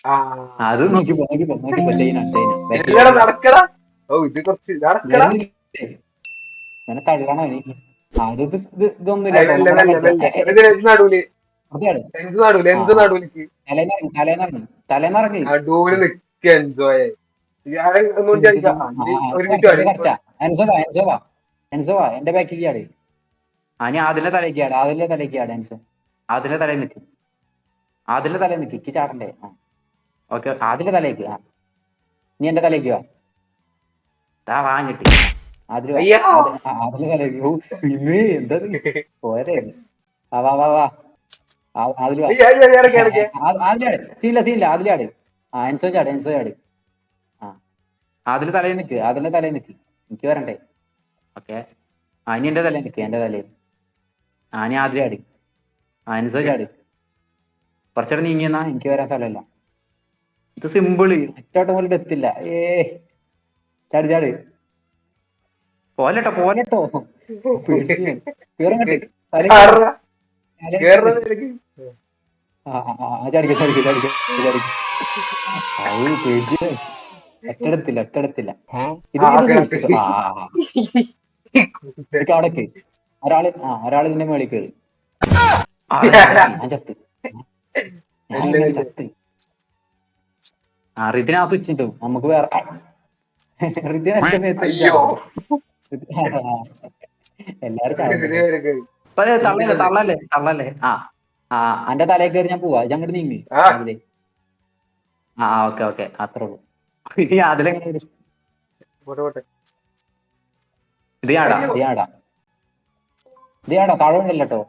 ആ അത് നോക്കിപ്പോ നോക്കിപ്പോ നോക്കിപ്പോ China China ബാക്കിൽ എല്ലടാ നടക്കടാ. ഓ ഇത് കുറച്ച് നടക്കടാ. വരുന്നില്ലേ ഇങ്ങനെ തള്ളണോ ഇനി അത് ഇതൊന്നുമില്ല അയ് കേട്ടോ മെല്ലെ നമ്മളെ മെല്ലെ കളിച്ച മെല്ലെ ഇത് എന്ത് നടൂല്. അതെയാണ് എന്ത് നടൂല് ആ എന്ത് ആ നടൂലിക്ക് തലേന്നിറങ്ങി തലേന്നിറങ്ങി തലേന്നിറങ്ങി നടൂല് നിക്ക എൻജോയ്. ഞാൻ ഒന്നും ചോദിക്കാം. ഒരു മിനിറ്റ് ഇത് പാടി. കറക്റ്റാ എൻസോവാ എൻസോവാ എൻസോവാ എന്റെ ബാക്കിലേക്ക് ആട് ആ ഞാൻ അതിന്റെ തലയ്ക്ക് ആട് അതിന്റെ തലയ്ക്ക് ആട് എൻസോ അതിന്റെ തലയിൽ നിൽക്ക് അതിന്റെ തലയിൽ നിൽക്ക് ഇക്ക് ചാടണ്ടേ ആ ഓക്കെ അതിന്റെ തലയ്ക്ക് ആ നീ എന്റെ തലയ്ക്ക് വാ ദാ വാങ്ങിട്ട് അതില് വാ അയ്യാ അത് അതിന്റെ തലയ്ക്ക് ഓ ഇമ്മേ എന്താ പോരെ വാ വാ വാ വാ അതില് വാ അയ്യോ അയ്യോ ഇടയ്ക്ക് ഇടയ്ക്ക്. അതിലാട് സീനില്ല സീനില്ല അതിലാട് ആ എൻസോ ചാട് എൻസോ ചാട് ആ അതില് തലയിൽ നിൽക്ക് അതിന്റെ തലയിൽ നിൽക്ക് എനിക്ക് വരണ്ടേ ഓക്കെ ആ ഇനി എന്റെ തലയിൽ നിൽക്ക് എന്റെ തലയിൽ ആ നീ ആദ്യം ചാട് ആ എൻസോ ചാട് കുറച്ചുകൂടെ നീങ്ങിയെന്നാ എനിക്ക് വരാൻ സ്ഥലമല്ല ഇത് സിമ്പിള് ഒറ്റോട്ടം പോലും എത്തില്ല ചാട് ചാട് പോലെട്ടോ പോലെട്ടോ പേടിച്ചു ഞാൻ കേറങ്ങട്ട് തലേ കേറ് കേറടാ. തലേ കേറ് കേറണത് നിനക്ക്. ചാടിക്ക ചാടിക്ക ചാടിക്ക ചാടിക്ക ഔ പേടിച്ചു ഒറ്റെടുത്തില്ല ഒറ്റെടുത്തില്ല ഇത് ഇത് ഓക്കെ ഓക്കെ. സൂക്ഷിച്ചിട്ടോ ഇതൊക്കെ അവിടേക്ക് ഒരാള് ഇതിന്റെ മേളിൽ കയറി ഞാൻ ചത്ത് ഞാൻ മെല്ലെ എങ്ങനെ മെല്ലെ. ചത്ത് റിതിന് ആ സ്വിച്ച് കിട്ടും നമുക്ക് വേറെ റിതിന് എന്റെ മേത്ത് അയ്യോ ചാടണം എല്ലാരും ഇതിന് ചാടണ്ടേ നിനക്ക് തള്ളല്ലേ എന്തിനാണ്. തള്ളല്ലേ തള്ളല്ലേ ആ എന്റെ തലയിൽ കയറി ഞാൻ പോവാ ഇത് അങ്ങോട്ട് നീങ്ങി ആ അതിലേ ഓക്കെ ഓക്കെ അത്രേ ഉള്ളൂ ഇനി അതിലെങ്ങനെ വരും പോട്ടെ പോട്ടെ. ഇത് ഞാടാ അയ്യോ ഇത് ഞാടാ ഇത് ഞാടാ താഴെ ഉണ്ടല്ലോ കേട്ടോ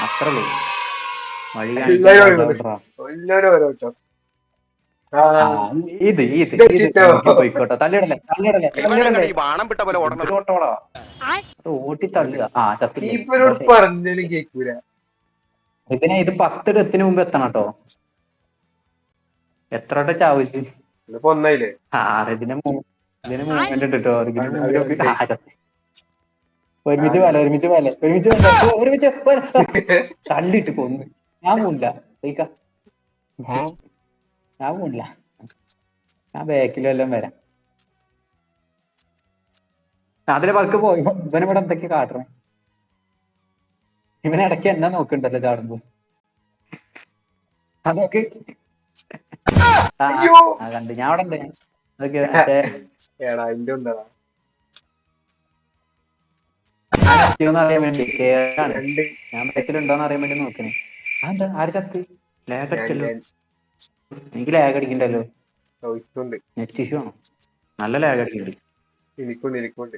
അത്രേ ഉള്ളൂ വഴി കാണിക്കാൻ എല്ലാരും രാജാവണ്ടാ എല്ലാരും ഓരോ വട്ടം. ആ ആ ഇത് ഇത് ഇത് രക്ഷിച്ചോ. നോക്കി പോയിക്കോട്ടെ തള്ളിയിടല്ലേ തള്ളിയിടല്ലേ തള്ളിയിടല്ലേ ഇവനെങ്ങനെ ഈ ബാണം വിട്ട പോലെ ഓടണത്? എന്തൊരു ഓട്ടോടാ അത് ഓട്ടി തള്ളുക ചത്തില്ലേ ഈപ്പനോട് പക്ഷേ പറഞ്ഞാലും കേക്കൂല. ഇതിനെ ഇത് 10 ഡെത്തിന് മുമ്പ് എത്തണം കേട്ടോ എത്ര വട്ടം ചാവിച്ചു ഇതിപ്പോ ഒന്നായില്ലേ. ഇതിന് മൂവ്മെന്റ് ഉണ്ട് കേട്ടോ ഇതിന് അത് മൂവ്മെന്റ് രണ്ടായി. ഒരുമിച്ച് നാല്. പോലെ ഒരുമിച്ച് പോലെ ഒരുമിച്ച് പോലെ ഒരുമിച്ച് തള്ളിയിട്ട് കൊന്ന് ഞാൻ പോണില്ല പോയിക്ക ഞാൻ പോണില്ല ഞാൻ ബാക്കിലും എല്ലാം വരാം അതിലെ പതുക്കെ പോയി ഇവനിവിടെ എന്തൊക്കെയാ കാട്ടണേ ഇവനെ ഇടയ്ക്ക് എന്നെ നോക്കണ്ടല്ലോ ചാടുമ്പോ അതൊക്കെ അയ്യോ കണ്ട് ഞാൻ അവിടെ ഉണ്ട് അതൊക്കെ മറ്റേ എടാ ഇന്റെ ഉണ്ടാ ഞാൻ എത്തിയോന്ന് അറിയാൻ വേണ്ടി കേറാണ് രണ്ട്. ഞാൻ ബാക്കിലുണ്ടോന്ന് അറിയാൻ വേണ്ടി നോക്കണേ അതെന്താ ആര് ചത്ത് ലാഗ് ഞാൻ അടിച്ചല്ലോ ഞാൻ എനിക്ക് ലാഗ് അടിക്കണ്ടല്ലോ ചോദിക്കുന്നുണ്ട്. നെറ്റ് ഇഷ്യൂ ആണോ നല്ല ലാഗ് അടിക്കുന്നുണ്ട് എനിക്കുണ്ട് എനിക്കുണ്ട്.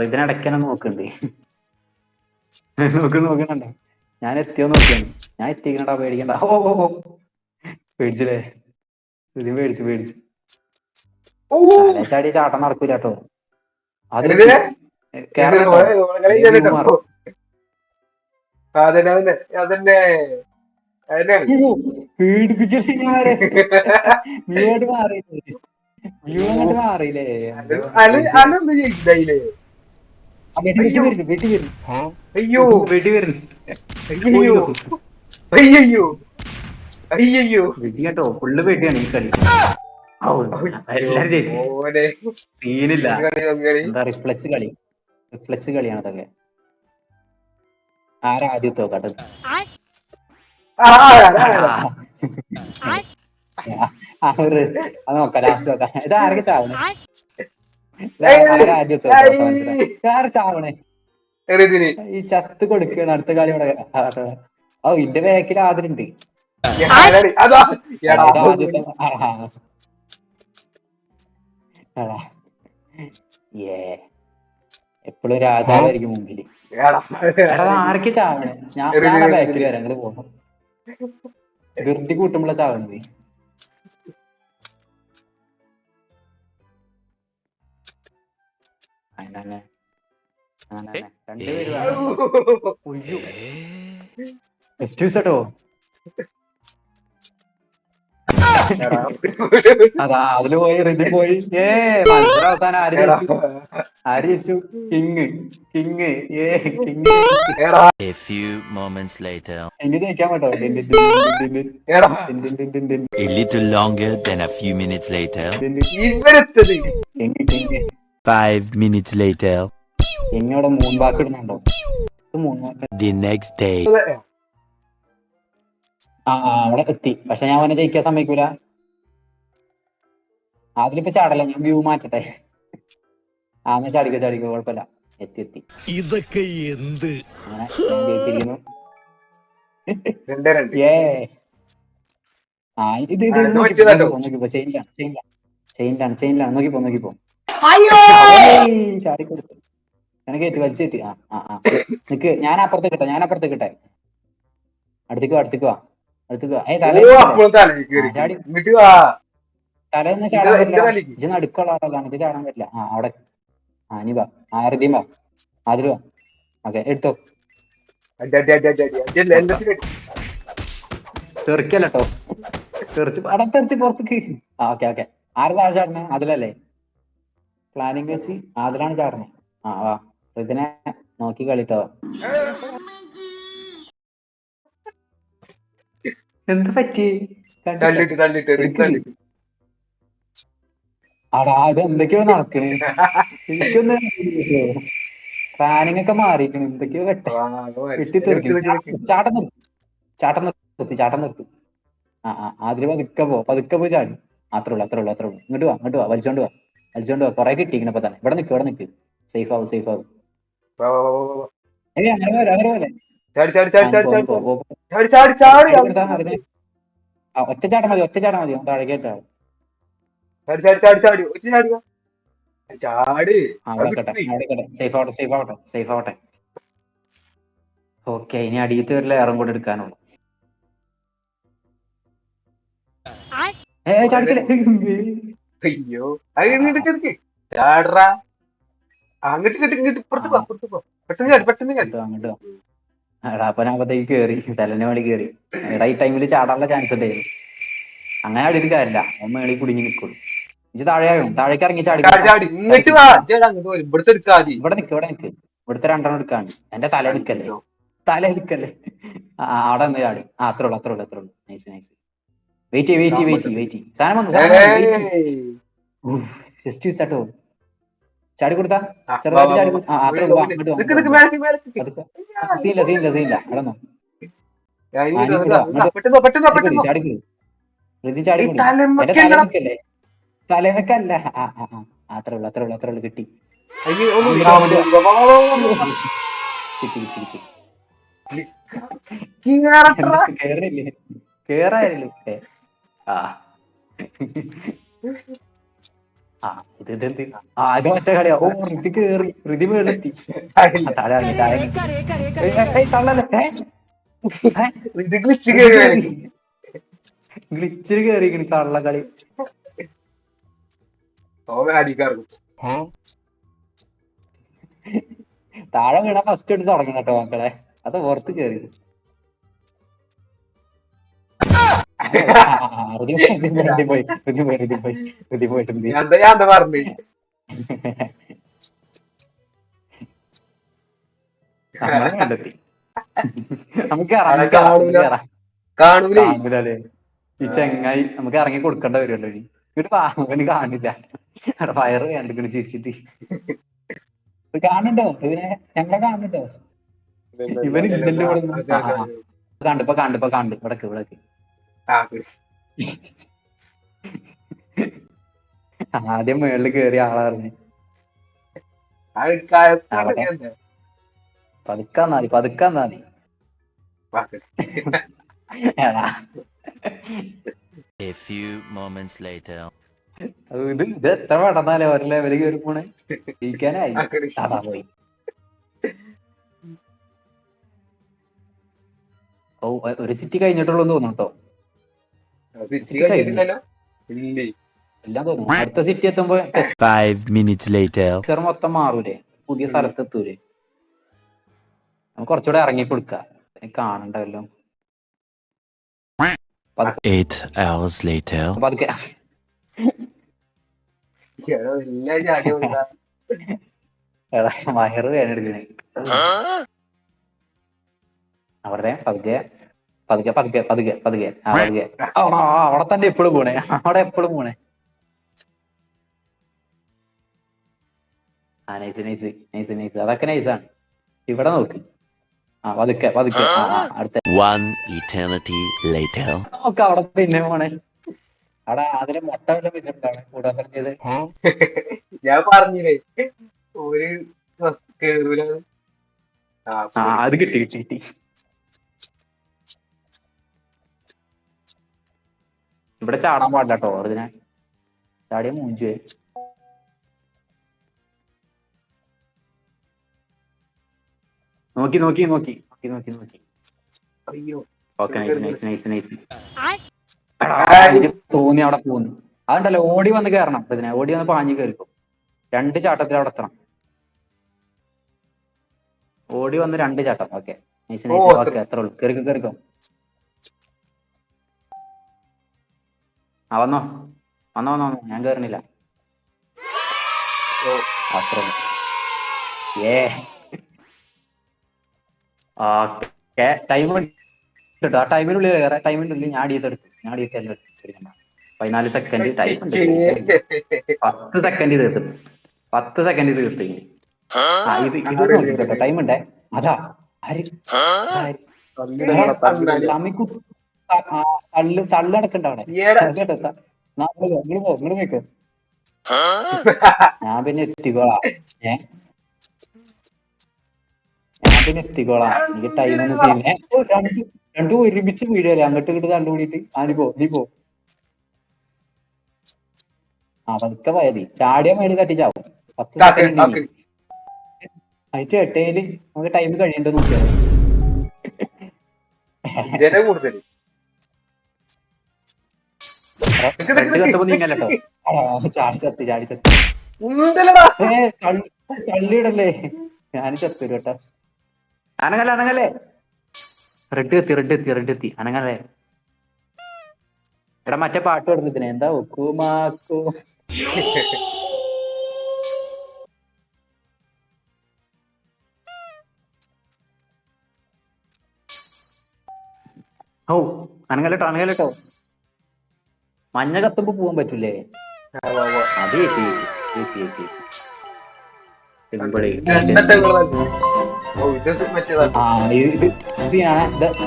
ഇതിനിടയ്ക്ക് തന്നെ നോക്കുന്നുണ്ട് നോക്കുന്നുണ്ടോ ഞാൻ എത്തിയോ നോക്കിയാണ് ഞാൻ എത്തിക്കണടാ പേടിക്കണ്ട ഓ പേടിച്ചില്ലേ ഇത് പേടിച്ചു ഓ തലേ ചാടി ചാട്ടം നടക്കൂല കേട്ടോ അതിലെത്തി എന്തിനാ കേറണം കേട്ടോ അല്ലെങ്കിൽ വ്യൂ മാറും അതന്നെ അതന്നെ അതന്നെ അതന്നെയാണ്. പേടിപ്പിക്കല് വ്യൂ അങ്ങോട്ട് മാറിയില്ലേ വ്യൂ അങ്ങോട്ട് മാറിയില്ലേ എന്റെ പേടിച്ചില്ലേ അലൊന്നും ചെയ്തില്ലേ. വെടി അയ്യോ വരുന്നു അയ്യോ വെടി വരുന്നു അയ്യോ പോയില്ലോ അയ്യോ അയ്യോ. വെടി കേട്ടോ ഫുള്ള് വെടിയാണ് ഈ കളി ഔ, അയ്യോ എല്ലാരും ജയിച്ചു മോനെ. സീനില്ല നോക്കി കളി നോക്കി കളി. എന്താ റിഫ്ലക്സ് കളിയാണ് അതൊക്കെ ആരാ ആദ്യത്തോ കണ്ടത് അത് നോക്കാം ലാസ്റ്റ് നോക്കാം ഇത് ആരൊക്കെ ചാവണേ ആരാ ആദ്യത്തോ മനസ്സിലാ ആരാ ചാവണേ എറിയതിന് ഈ ചത്ത് കൊടുക്കുകയാണ് അടുത്ത കളി ഇവിടെ ഓ ഇന്റെ ബാക്കിൽ ആദരുണ്ട് അതാ എടാ ഇത് ആദ്യത്തെ എപ്പോഴും രാജാവായിരിക്കും മുമ്പില് എടാ എടാ ആരൊക്കെ ചാവണേ ഞാനാ ബാക്കിൽ വരാം നിങ്ങള് പോകണം ധൃതി കൂട്ടുമ്പോഴാ ചാവണത് അങ്ങനെ രണ്ടുപേര് ഒയ്യോ എക്സ്ക്യൂസ് കേട്ടോ എടാ അതാ അതില് പോയി റിതി പോയി. മത്സരം അവസാനം ആര് എടാ ജയിച്ചു? ആര് ജയിച്ചു? കിങ്. കിങ്. കിങ്. എടാ A few moments later. King ജയിക്കാൻ പറ്റോ? ഡിൻ ഡിൻ ഡിൻ ഡിൻ ഡിൻ ഡിൻ. എടാ ഡിൻ ഡിൻ ഡിൻ ഡിൻ ഡിൻ A little longer than a few minutes later. ഡിൻ ഡിൻ. ഇവരെത്തത് കിങ്. 5 minutes later. കിങ് അവിടെ മൂൺ വാക്ക് ഇടുന്നുണ്ടോ? Moonwalk. The next day. അവിടെ എത്തി. പക്ഷെ ഞാൻ അവനെ ജയിക്കാൻ സമ്മതിക്കൂല. അതിലിപ്പോ ചാടല്ല, ഞാൻ വ്യൂ മാറ്റട്ടെ. എന്നാ ചാടിക്കോ കുഴപ്പമില്ല. എത്തി. ഇതൊക്കെ എന്ത്? അങ്ങനെ ഞാൻ ജയിച്ചിരിക്കുന്നു. 2-2. ഏ ഇത് നോക്കിപ്പോ ചെയിനിലാണ് നോക്കിപ്പോ ചാടി കൊടുത്തു. എനിക്ക് വലിച്ചേറ്റ്. നിക്ക്, ഞാൻ അപ്പുറത്ത് കിട്ടെ. അടുത്തേക്ക് വാ. ചാടി. തലേന്ന് ചാടാൻ പറ്റില്ല. ഇജ്ജ് നടുക്കുള്ള ആളല്ല, എനിക്ക് ചാടാൻ പറ്റില്ല. അവിടെ നീ വാ. ആരതിയും വാ. അതില് വാ. ഓക്കെ, എടുത്തോ. തെറിക്കല്ലോ. തെറിച്ച് പുറത്തേക്ക്. ഓക്കെ. ആര് താഴെ ചാടണേ? അതിലല്ലേ പ്ലാനിങ് വെച്ച്? അതിലാണ് ചാടണേ. വാ. ഇതിനെ നോക്കി കളിട്ടോ. എന്താ പറ്റി? അടാ, ഇത് എന്തൊക്കെയോ നടക്കണ്. എനിക്കൊന്ന് പ്ലാനിങ് ഒക്കെ മാറിയിരിക്കണ്. എന്തൊക്കെയോ വെട്ടിത്തെറിക്കണം. ചാട്ടം നിർത്തി. അതില് പതുക്കെ പോയി ചാടി. അത്രേ ഉള്ളൂ. ഇങ്ങോട്ട് വാ. വലിച്ചോണ്ട് വാ. കൊറേ കിട്ടിയിരിക്കണ ഇപ്പൊ തന്നെ. ഇവിടെ നിക്ക്. സേഫ് ആവും. അങ്ങനെ പോലെ ഒറ്റ ചാട്ടം മതി. താഴേക്ക് സേഫ് ആവട്ടെ. ഓക്കെ, ഇനി അടിയത്ത് ഒരു ലെയറും കൂടെ എടുക്കാനുള്ളൂ. ചാടിക്കല്ലേ. അയ്യോ പെട്ടെന്ന് അങ്ങോട്ട് എടാ, അപ്പൊ ഞാൻ അപ്പത്തേക്ക് കേറി. തലന്റെ മേളിൽ കേറി. എടാ, ഈ ടൈമിൽ ചാടാനുള്ള ചാൻസ് ഉണ്ടായിരുന്നു. അങ്ങനെ അടിയിട്ട് കാര്യമില്ല. അവൻ മേളിൽ കുടുങ്ങി നിക്കുള്ളൂ. ഇജ്ജ് താഴേക്ക് ഇറങ്ങി ചാടി. ഇവിടെ നിക്ക്. ഇവിടുത്തെ 2 എടുക്കാണ്ട്. എന്റെ തലേ നിക്കല്ലേ. അവിടെ നിന്ന് ചാടി. അത്രേ ഉള്ളൂ. നൈസ്. വെയിറ്റ്. സാധനം വന്നു. ജസ്റ്റ് മിസ്സാട്ടോ. ചാടി കൊടുത്താ ചെറുതായിട്ട് ചാടി. അത്രേ ഉള്ളൂ. അങ്ങോട്ട് സീനില്ല. കിടന്നോ. ചാടിക്കൂടി. എന്റെ തല നിക്കല്ലേ. തലവെക്കല്ല. അത്രേ ഉള്ളൂ. കിട്ടി. കേറായിരുന്നു. ഇതെന്ത്? ഇത് മറ്റേ കളിയാ. ഋതി കേറി. ഋതി മേളെത്തി. ഗ്ലിച്ചില് കേറിക്കണി കള്ളക്കളി. താഴെ വീണ ഫസ്റ്റ് എടുത്ത് തുടങ്ങണം കേട്ടോ മക്കളെ. അത് പുറത്ത് കേറി. പോയിട്ടുണ്ട്. നമ്മളെ കണ്ടെത്തി. നമുക്ക് കാണൂലേ. ഈ ചെങ്ങായി നമുക്ക് ഇറങ്ങി കൊടുക്കേണ്ട വരുമല്ലോ. ഇങ്ങോട്ട് അവന് കാണില്ല. വയറ് കണ്ടിക്കണ് ചിരിച്ചിട്ട്. കാണുന്നുണ്ടോ ഇവനെ? ഞങ്ങളെ കാണുന്നുണ്ടോ? ഇവൻ ഇല്ലല്ലോ ഇവിടെ. കണ്ട് ഇവിടക്ക്. ആദ്യം മേളില് കേറിയ ആളാ പറഞ്ഞു. പതുക്കാൻ മതി. എടാ, A few moments later. ഇത് എത്ര പെട്ടെന്നാലേ ഒരു ലെവല് കയറി പോണേ. ജയിക്കാനായി. അതാ പോയി. ഒരു സിറ്റി കഴിഞ്ഞിട്ടുള്ളൂ തോന്നുന്നു കേട്ടോ. എല്ലാം തോന്നുന്നു. അടുത്ത സിറ്റി എത്തുമ്പോ 5 minutes later. മൊത്തം മാറൂലേ. പുതിയ സ്ഥലത്ത് എത്തൂലേ. നമുക്ക് കുറച്ചുകൂടെ ഇറങ്ങി കൊടുക്ക. കാണണ്ടല്ലോ. 8 hours later. പതുക്കെ എല്ലാം ചാടി പോയിട്ടാ. എടാ വയറ് വേദന എടുക്കണേ. അവരുടെ പതുക്കെ പതുക്കെ പതുക്കെ പതുക്കെ പതുക്കെ പതുക്കെ അവിടെ തന്നെ എപ്പോഴും പോണേ, അവിടെ എപ്പോഴും പോണേ. നൈസ് നൈസ് നൈസ് നൈസ്, അതൊക്കെ നൈസാണ്. ഇവിടെ നോക്ക്. പതുക്കെ പതുക്കെ അടുത്ത One eternity later. നോക്ക് അവിടെ പിന്നെ പോണേ. അവിടെ അതിന് മുട്ട വല്ലതും വെച്ചിട്ടുണ്ടാണ് കൂടാൻ ചെയ്ത്. ഞാൻ പറഞ്ഞില്ലേ ഒരു കേറൂല. അത് കിട്ടി കിട്ടി കിട്ടി. ഇവിടെ ചാടാൻ പാടില്ല കേട്ടോ, അതിനെ ചാടിയ മൂഞ്ചു. നോക്കി നോക്കി നോക്കി നോക്കി നോക്കി നോക്കി. അയ്യോ okay nice nice nice nice. എനിക്ക് തോന്നി അവിടെ പോന്നു. അതുണ്ടല്ലോ ഓടി വന്ന് കയറണം. ഇതിനെ ഓടി വന്ന് പാഞ്ഞു കയറിക്കും. 2 ചാട്ടത്തിൽ അവിടെ എത്തണം. ഓടി വന്ന് 2 ചാട്ടം. Okay nice nice. ഓക്കെ അത്ര ഉള്ളു. കയറിക്കും കയറിക്കും. വന്നോ വന്നോ വന്നോ. ഞാൻ കേറണില്ല. അത്ര ഓക്കെ ടൈം കേട്ടോ. ആ ടൈമിനുള്ളിൽ കയറാം. ടൈമിനുള്ളിൽ ഞാൻ അടിയത്തെടുത്തു. ഞാൻ അടിയത്തെല്ലാം 14 സെക്കൻഡ് ടൈം ഉണ്ട്. 10 സെക്കൻഡ് തീർത്തു. 10 സെക്കൻഡ് തീർത്തു. ഇത് നോക്കി കേട്ടോ, ടൈം ഉണ്ടേ. അതാ ആര് തമ്മിക്കു തള്ളടക്കണ്ട അവിടെ കേട്ടോ. നിങ്ങള് നിക്ക്. ഞാൻ പിന്നെ എത്തിക്കോളാം. ഞാൻ പിന്നെ എത്തിക്കോളാം. എനിക്ക് ടൈം ഒന്നും ചെയ്യുന്നേ. രണ്ടും ഒരുമിച്ച് വീഴല്ലേ, അങ്ങോട്ട് ഇങ്ങോട്ട് കണ്ടുകൂടിയിട്ട്. നീ പോ. പതുക്കെ പോയതി. ചാടിയ മേടി തട്ടി ചാവും. 10 സെക്കൻഡ് അതിന്റെ എട്ടയില് നമുക്ക് ടൈം കഴിയണ്ട നോക്കിയാൽ കൂടുതൽ നീങ്ങല്ലോ. ചാടി ചത്തി. തള്ളിയിടല്ലേ. ഞാൻ ചത്തു കേട്ടോ. അനങ്ങല്ലേ. റെഡ് എത്തി. അനങ്ങല്ലേ. എടാ മറ്റേ പാട്ട് കൊടുത്തതിനെ എന്താ ഒക്കുമാക്കു. അനങ്ങല്ലോ. മഞ്ഞ കത്തുമ്പോ പോവാൻ പറ്റൂലേ? അത് ഇത്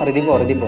റിതിപ്പോ